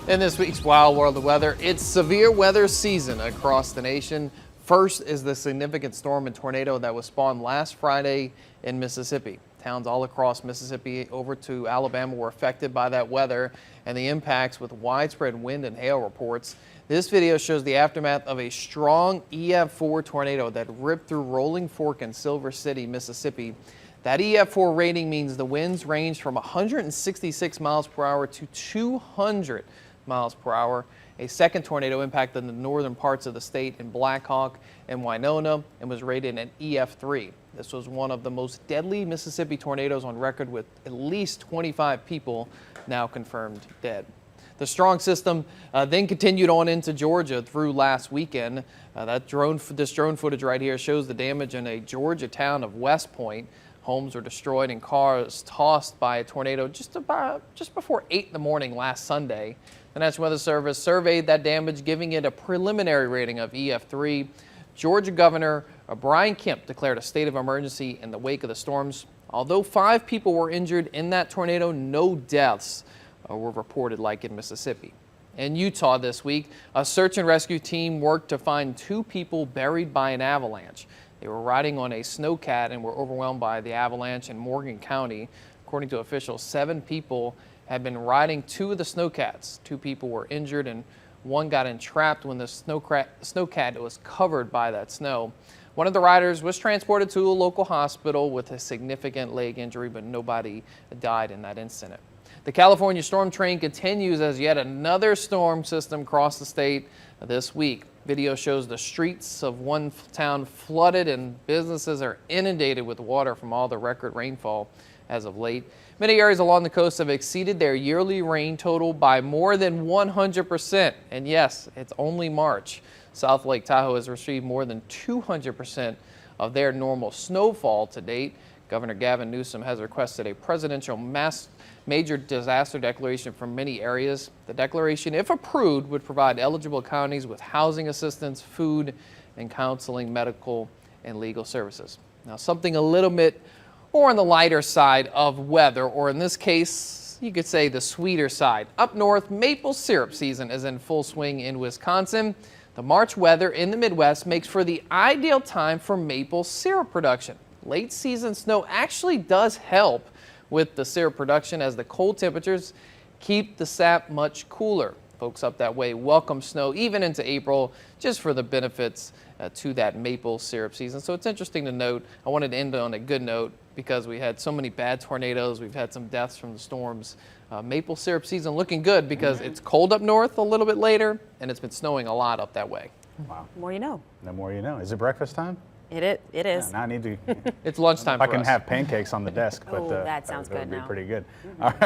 In this week's Wild World of Weather, it's severe weather season across the nation. First is the significant storm and tornado that was spawned last Friday in Mississippi. Towns all across Mississippi over to Alabama were affected by that weather and the impacts with widespread wind and hail reports. This video shows the aftermath of a strong EF4 tornado that ripped through Rolling Fork and Silver City, Mississippi. That EF4 rating means the winds range from 166 miles per hour to 200 miles per hour. A second tornado impacted the northern parts of the state in Black Hawk and Winona and was rated an EF3. This was one of the most deadly Mississippi tornadoes on record, with at least 25 people now confirmed dead. The strong system then continued on into Georgia through last weekend. This drone footage right here shows the damage in a Georgia town of West Point. Homes were destroyed and cars tossed by a tornado just before 8 in the morning last Sunday. The National Weather Service surveyed that damage, giving it a preliminary rating of EF3. Georgia Governor Brian Kemp declared a state of emergency in the wake of the storms. Although 5 people were injured in that tornado, no deaths were reported like in Mississippi. In Utah this week, a search and rescue team worked to find 2 people buried by an avalanche. They were riding on a snowcat and were overwhelmed by the avalanche in Morgan County. According to officials, 7 people had been riding 2 of the snowcats. 2 people were injured and 1 got entrapped when the snowcat was covered by that snow. One of the riders was transported to a local hospital with a significant leg injury, but nobody died in that incident. The California storm train continues as yet another storm system crossed the state this week. Video shows the streets of one town flooded and businesses are inundated with water from all the record rainfall as of late. Many areas along the coast have exceeded their yearly rain total by more than 100%. And yes, it's only March. South Lake Tahoe has received more than 200% of their normal snowfall to date. Governor Gavin Newsom has requested a presidential major disaster declaration for many areas. The declaration, if approved, would provide eligible counties with housing assistance, food and counseling, medical and legal services. Now, something a little bit more on the lighter side of weather, or in this case, you could say the sweeter side. Up north, maple syrup season is in full swing in Wisconsin. The March weather in the Midwest makes for the ideal time for maple syrup production. Late season snow actually does help with the syrup production, as the cold temperatures keep the sap much cooler. Folks up that way welcome snow even into April just for the benefits to that maple syrup season. So it's interesting to note. I wanted to end on a good note because we had so many bad tornadoes. We've had some deaths from the storms. Maple syrup season looking good because it's cold up north a little bit later and it's been snowing a lot up that way. Wow. The more you know. The more you know. Is it breakfast time? It is. Yeah, now I need to. It's lunchtime I for can us. have pancakes on the desk, but Oh, that sounds would good be now. pretty good. All right.